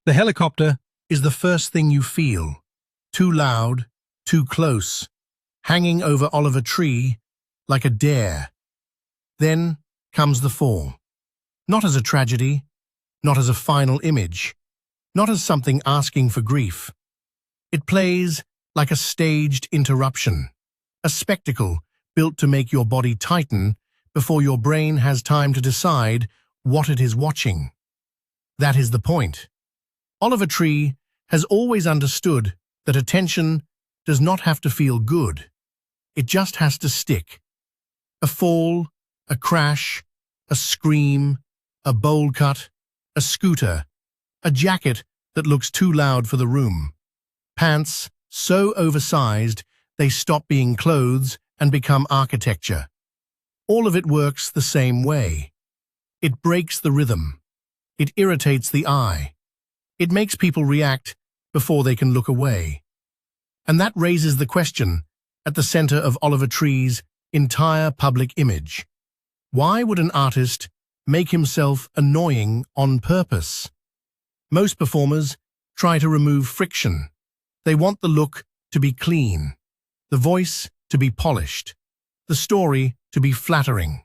The helicopter is the first thing you feel. Too loud, too close, hanging over Oliver Tree like a dare. Then comes the fall. Not as a tragedy, not as a final image, not as something asking for grief. It plays like a staged interruption, a spectacle built to make your body tighten before your brain has time to decide what it is watching. That is the point. Oliver Tree has always understood that attention does not have to feel good. It just has to stick. A fall, a crash, a scream, a bowl cut, a scooter, a jacket that looks too loud for the room, pants so oversized they stop being clothes and become architecture. All of it works the same way. It breaks the rhythm. It irritates the eye. It makes people react before they can look away. And that raises the question at the center of Oliver Tree's entire public image. Why would an artist make himself annoying on purpose? Most performers try to remove friction. They want the look to be clean, the voice to be polished, the story to be flattering,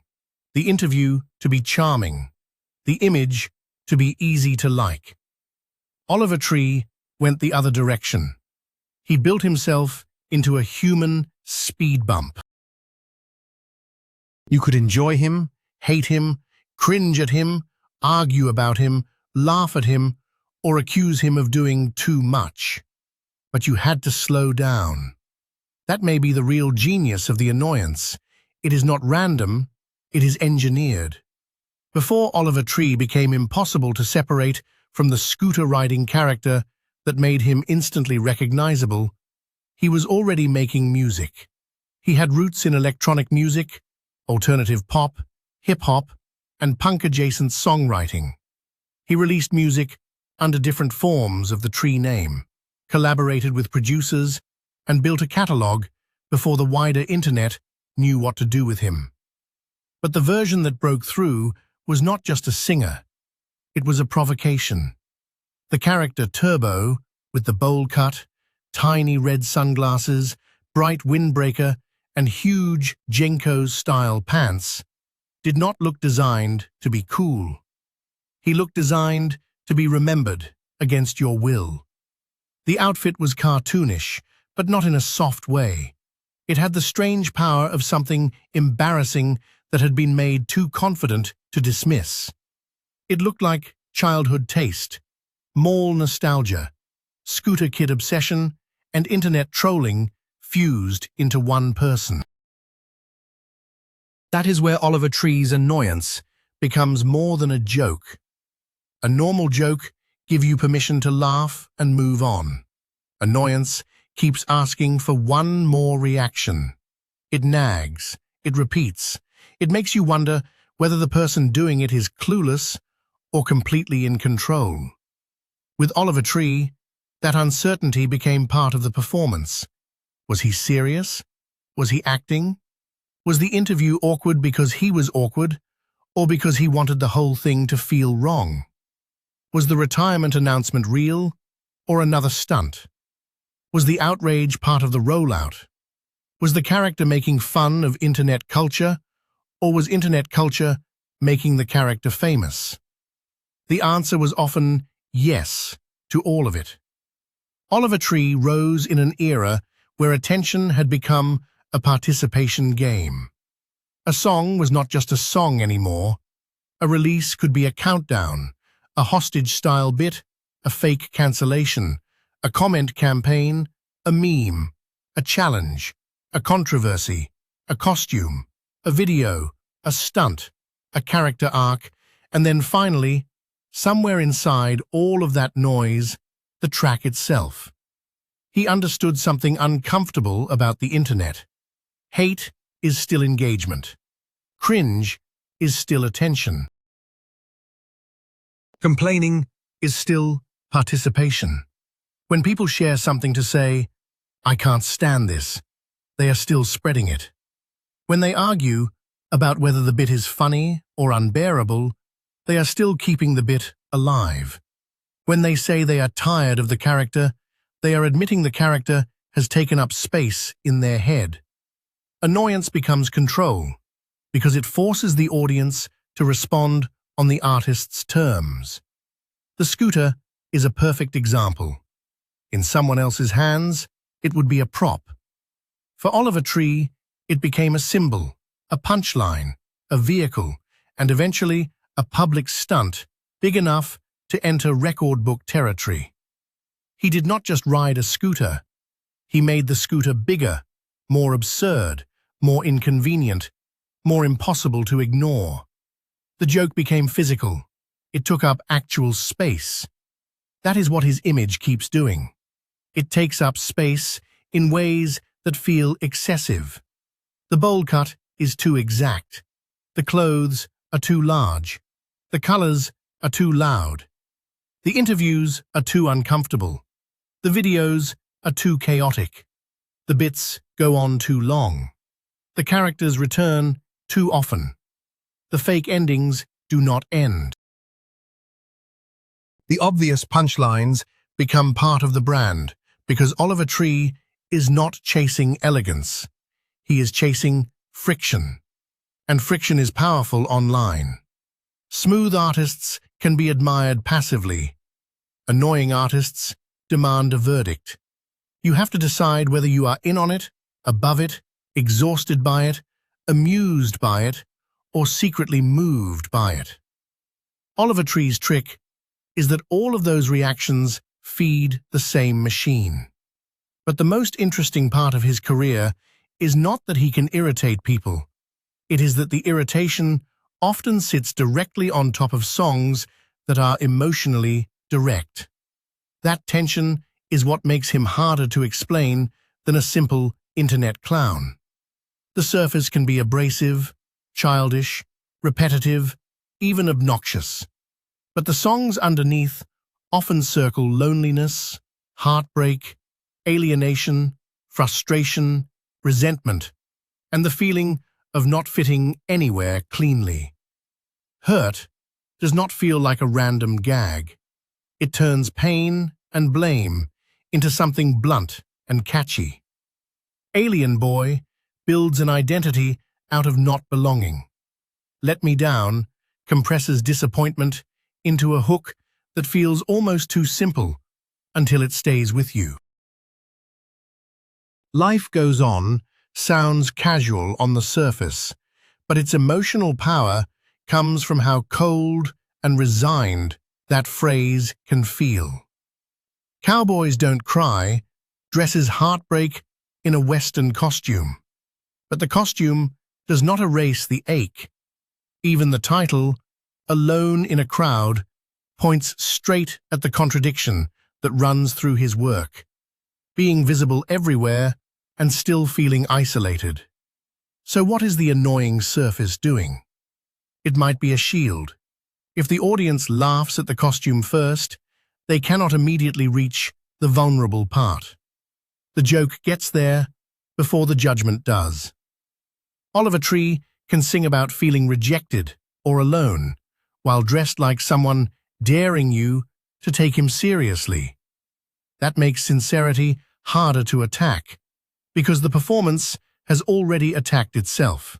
the interview to be charming, the image to be easy to like. Oliver Tree went the other direction. He built himself into a human speed bump. You could enjoy him, hate him, cringe at him, argue about him, laugh at him, or accuse him of doing too much. But you had to slow down. That may be the real genius of the annoyance. It is not random, it is engineered. Before Oliver Tree became impossible to separate from the scooter-riding character that made him instantly recognizable, he was already making music. He had roots in electronic music, alternative pop, hip-hop, and punk-adjacent songwriting. He released music under different forms of the Tree name, collaborated with producers, and built a catalog before the wider internet knew what to do with him. But the version that broke through was not just a singer. It was a provocation. The character Turbo, with the bowl cut, tiny red sunglasses, bright windbreaker, and huge Jenko-style pants, did not look designed to be cool. He looked designed to be remembered against your will. The outfit was cartoonish, but not in a soft way. It had the strange power of something embarrassing that had been made too confident to dismiss. It looked like childhood taste, mall nostalgia, scooter kid obsession, and internet trolling fused into one person. That is where Oliver Tree's annoyance becomes more than a joke. A normal joke gives you permission to laugh and move on. Annoyance keeps asking for one more reaction. It nags, it repeats, it makes you wonder whether the person doing it is clueless or completely in control. With Oliver Tree, that uncertainty became part of the performance. Was he serious? Was he acting? Was the interview awkward because he was awkward, or because he wanted the whole thing to feel wrong? Was the retirement announcement real, or another stunt? Was the outrage part of the rollout? Was the character making fun of internet culture, or was internet culture making the character famous? The answer was often yes to all of it. Oliver Tree rose in an era where attention had become a participation game. A song was not just a song anymore. A release could be a countdown, a hostage-style bit, a fake cancellation, a comment campaign, a meme, a challenge, a controversy, a costume, a video, a stunt, a character arc, and then finally, somewhere inside all of that noise, the track itself. He understood something uncomfortable about the internet. Hate is still engagement. Cringe is still attention. Complaining is still participation. When people share something to say, "I can't stand this," they are still spreading it. When they argue about whether the bit is funny or unbearable, they are still keeping the bit alive. When they say they are tired of the character, they are admitting the character has taken up space in their head. Annoyance becomes control, because it forces the audience to respond on the artist's terms. The scooter is a perfect example. In someone else's hands, it would be a prop. For Oliver Tree, it became a symbol, a punchline, a vehicle, and eventually a public stunt big enough to enter record book territory. He did not just ride a scooter. He made the scooter bigger, more absurd, more inconvenient, more impossible to ignore. The joke became physical. It took up actual space. That is what his image keeps doing. It takes up space in ways that feel excessive. The bowl cut is too exact. The clothes are too large. The colors are too loud. The interviews are too uncomfortable. The videos are too chaotic. The bits go on too long. The characters return too often. The fake endings do not end. The obvious punchlines become part of the brand because Oliver Tree is not chasing elegance. He is chasing friction. And friction is powerful online. Smooth artists can be admired passively. Annoying artists demand a verdict. You have to decide whether you are in on it, above it, exhausted by it, amused by it, or secretly moved by it. Oliver Tree's trick is that all of those reactions feed the same machine. But the most interesting part of his career is not that he can irritate people. It is that the irritation often sits directly on top of songs that are emotionally direct. That tension is what makes him harder to explain than a simple internet clown. The surface can be abrasive, childish, repetitive, even obnoxious. But the songs underneath often circle loneliness, heartbreak, alienation, frustration, resentment, and the feeling of not fitting anywhere cleanly. Hurt does not feel like a random gag. It turns pain and blame into something blunt and catchy. Alien Boy builds an identity out of not belonging. Let Me Down compresses disappointment into a hook that feels almost too simple until it stays with you. Life Goes On sounds casual on the surface, but its emotional power comes from how cold and resigned that phrase can feel. Cowboys Don't Cry dresses heartbreak in a Western costume, but the costume does not erase the ache. Even the title, Alone in a Crowd, points straight at the contradiction that runs through his work, being visible everywhere and still feeling isolated. So what is the annoying surface doing? It might be a shield. If the audience laughs at the costume first, they cannot immediately reach the vulnerable part. The joke gets there before the judgment does. Oliver Tree can sing about feeling rejected or alone, while dressed like someone daring you to take him seriously. That makes sincerity harder to attack, because the performance has already attacked itself.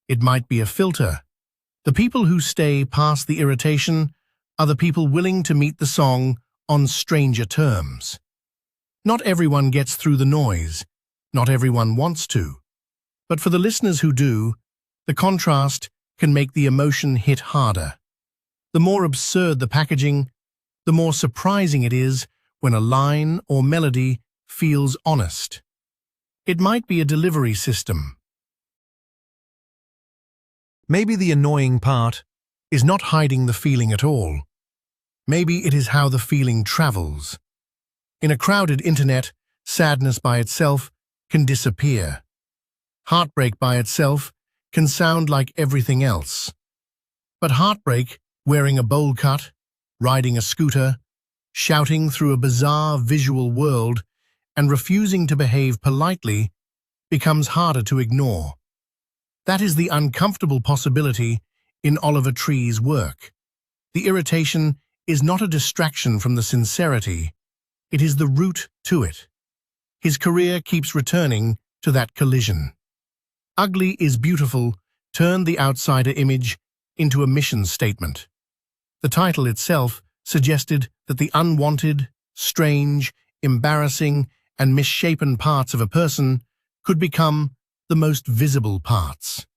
It might be a filter. The people who stay past the irritation are the people willing to meet the song on stranger terms. Not everyone gets through the noise. Not everyone wants to. But for the listeners who do, the contrast can make the emotion hit harder. The more absurd the packaging, the more surprising it is when a line or melody feels honest. It might be a delivery system. Maybe the annoying part is not hiding the feeling at all. Maybe it is how the feeling travels. In a crowded internet, sadness by itself can disappear. Heartbreak by itself can sound like everything else. But heartbreak, wearing a bowl cut, riding a scooter, shouting through a bizarre visual world, and refusing to behave politely, becomes harder to ignore. That is the uncomfortable possibility in Oliver Tree's work. The irritation is not a distraction from the sincerity, it is the route to it. His career keeps returning to that collision. Ugly is beautiful turned the outsider image into a mission statement. The title itself suggested that the unwanted, strange, embarrassing, and misshapen parts of a person could become the most visible parts.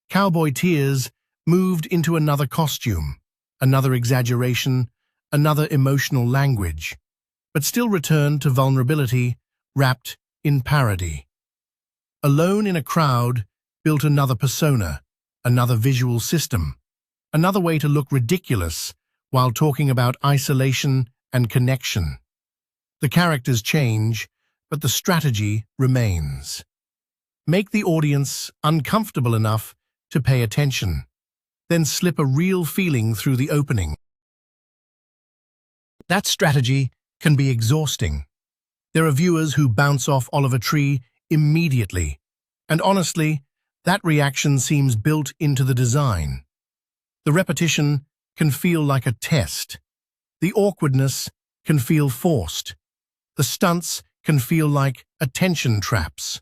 Cowboy tears moved into another costume, another exaggeration, another emotional language, but still returned to vulnerability wrapped in parody. Alone in a crowd built another persona, another visual system, another way to look ridiculous while talking about isolation and connection. The characters change, but the strategy remains. Make the audience uncomfortable enough to pay attention, then slip a real feeling through the opening. That strategy can be exhausting. There are viewers who bounce off Oliver Tree immediately, and honestly, that reaction seems built into the design. The repetition can feel like a test. The awkwardness can feel forced. The stunts can feel like attention traps.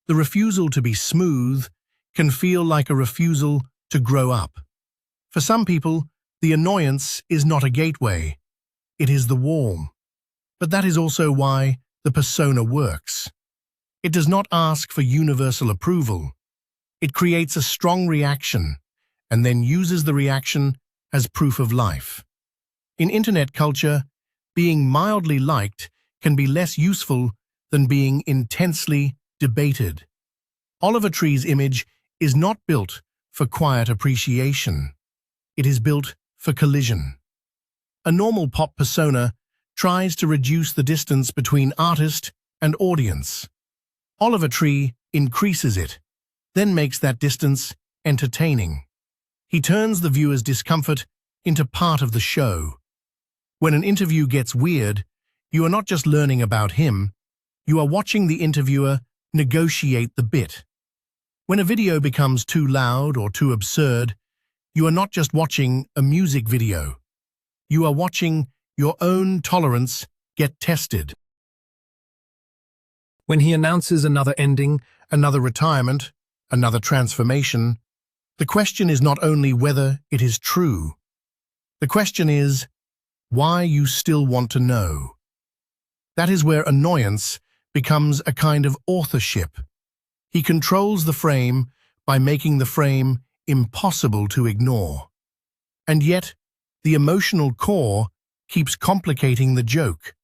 The refusal to be smooth can feel like a refusal to grow up. For some people, the annoyance is not a gateway. It is the wall. But that is also why the persona works. It does not ask for universal approval. It creates a strong reaction and then uses the reaction as proof of life. In internet culture, being mildly liked can be less useful than being intensely debated. Oliver Tree's image is not built for quiet appreciation. It is built for collision. A normal pop persona tries to reduce the distance between artist and audience. Oliver Tree increases it, then makes that distance entertaining. He turns the viewer's discomfort into part of the show. When an interview gets weird, you are not just learning about him, you are watching the interviewer negotiate the bit. When a video becomes too loud or too absurd, you are not just watching a music video. You are watching your own tolerance get tested. When he announces another ending, another retirement, another transformation, the question is not only whether it is true. The question is why you still want to know. That is where annoyance becomes a kind of authorship. He controls the frame by making the frame impossible to ignore. And yet, the emotional core keeps complicating the joke.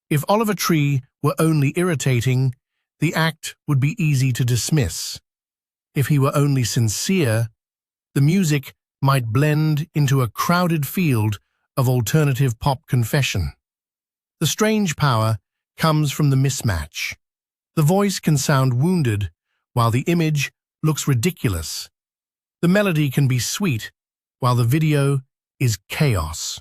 If Oliver Tree were only irritating, the act would be easy to dismiss. If he were only sincere, the music might blend into a crowded field of alternative pop confession. The strange power comes from the mismatch. The voice can sound wounded, while the image looks ridiculous. The melody can be sweet, while the video is chaos.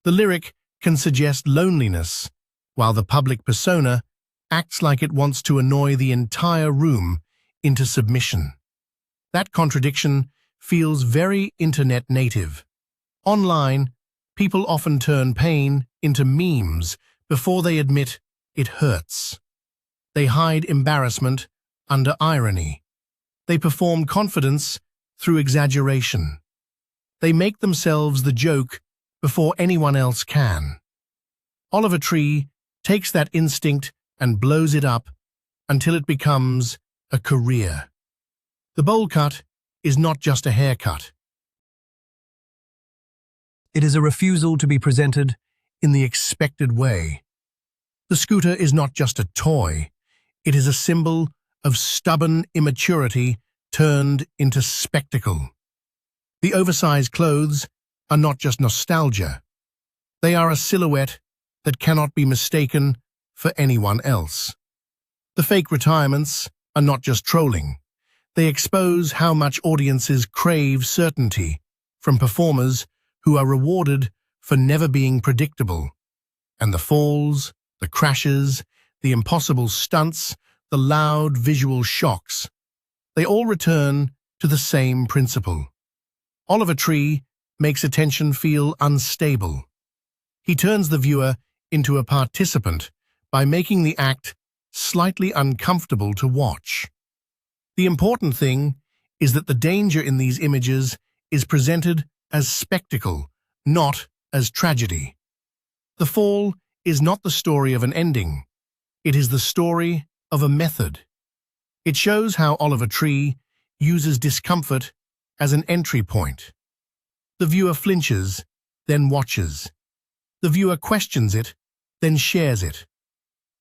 The lyric can suggest loneliness, while the public persona acts like it wants to annoy the entire room into submission. That contradiction feels very internet native. Online, people often turn pain into memes before they admit it hurts. They hide embarrassment under irony. They perform confidence through exaggeration. They make themselves the joke before anyone else can. Oliver Tree takes that instinct and blows it up until it becomes a career. The bowl cut is not just a haircut. It is a refusal to be presented in the expected way. The scooter is not just a toy. It is a symbol of stubborn immaturity turned into spectacle. The oversized clothes are not just nostalgia. They are a silhouette that cannot be mistaken for anyone else. The fake retirements are not just trolling. They expose how much audiences crave certainty from performers who are rewarded for never being predictable. And the falls, the crashes, the impossible stunts, the loud visual shocks, they all return to the same principle. Oliver Tree makes attention feel unstable. He turns the viewer into a participant by making the act slightly uncomfortable to watch. The important thing is that the danger in these images is presented as spectacle, not as tragedy. The Fall is not the story of an ending. It is the story of a method. It shows how Oliver Tree uses discomfort as an entry point. The viewer flinches, then watches. The viewer questions it, then shares it.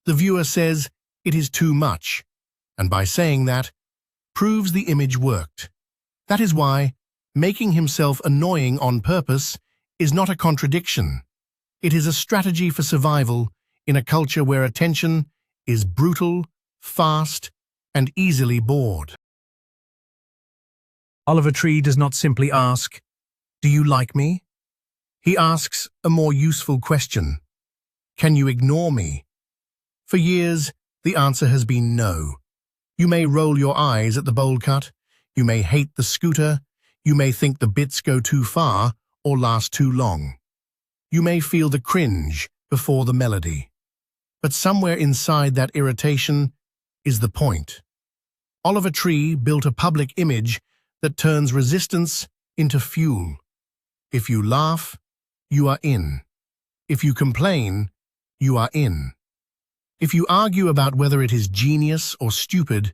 The viewer says it is too much, and by saying that, proves the image worked. That is why making himself annoying on purpose is not a contradiction. It is a strategy for survival in a culture where attention is brutal, fast, and easily bored. Oliver Tree does not simply ask, "Do you like me?" He asks a more useful question. Can you ignore me? For years, the answer has been no. You may roll your eyes at the bowl cut, you may hate the scooter, you may think the bits go too far or last too long. You may feel the cringe before the melody. But somewhere inside that irritation is the point. Oliver Tree built a public image that turns resistance into fuel. If you laugh, you are in. If you complain, you are in. If you argue about whether it is genius or stupid,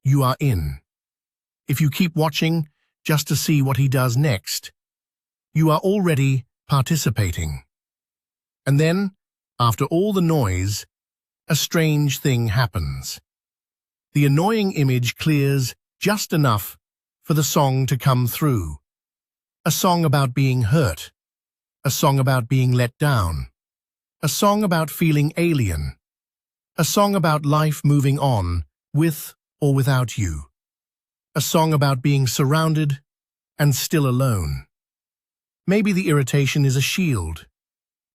you are in. If you keep watching just to see what he does next, you are already participating. And then, after all the noise, a strange thing happens. The annoying image clears just enough for the song to come through. A song about being hurt. A song about being let down. A song about feeling alien. A song about life moving on, with or without you. A song about being surrounded and still alone. Maybe the irritation is a shield.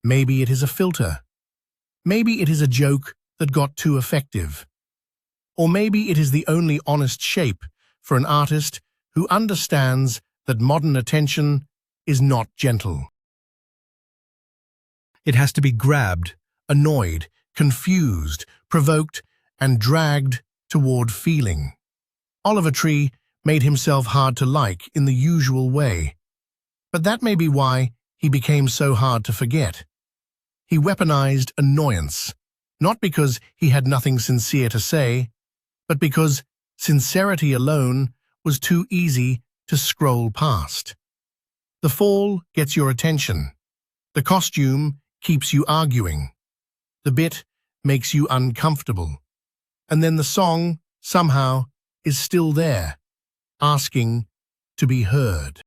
Maybe it is a filter. Maybe it is a joke that got too effective. Or maybe it is the only honest shape for an artist who understands that modern attention is not gentle. It has to be grabbed, annoyed, confused, provoked, and dragged toward feeling. Oliver Tree made himself hard to like in the usual way. But that may be why he became so hard to forget. He weaponized annoyance, not because he had nothing sincere to say, but because sincerity alone was too easy to scroll past. The Fall gets your attention. The costume keeps you arguing. The bit makes you uncomfortable. And then the song, somehow, is still there, asking to be heard.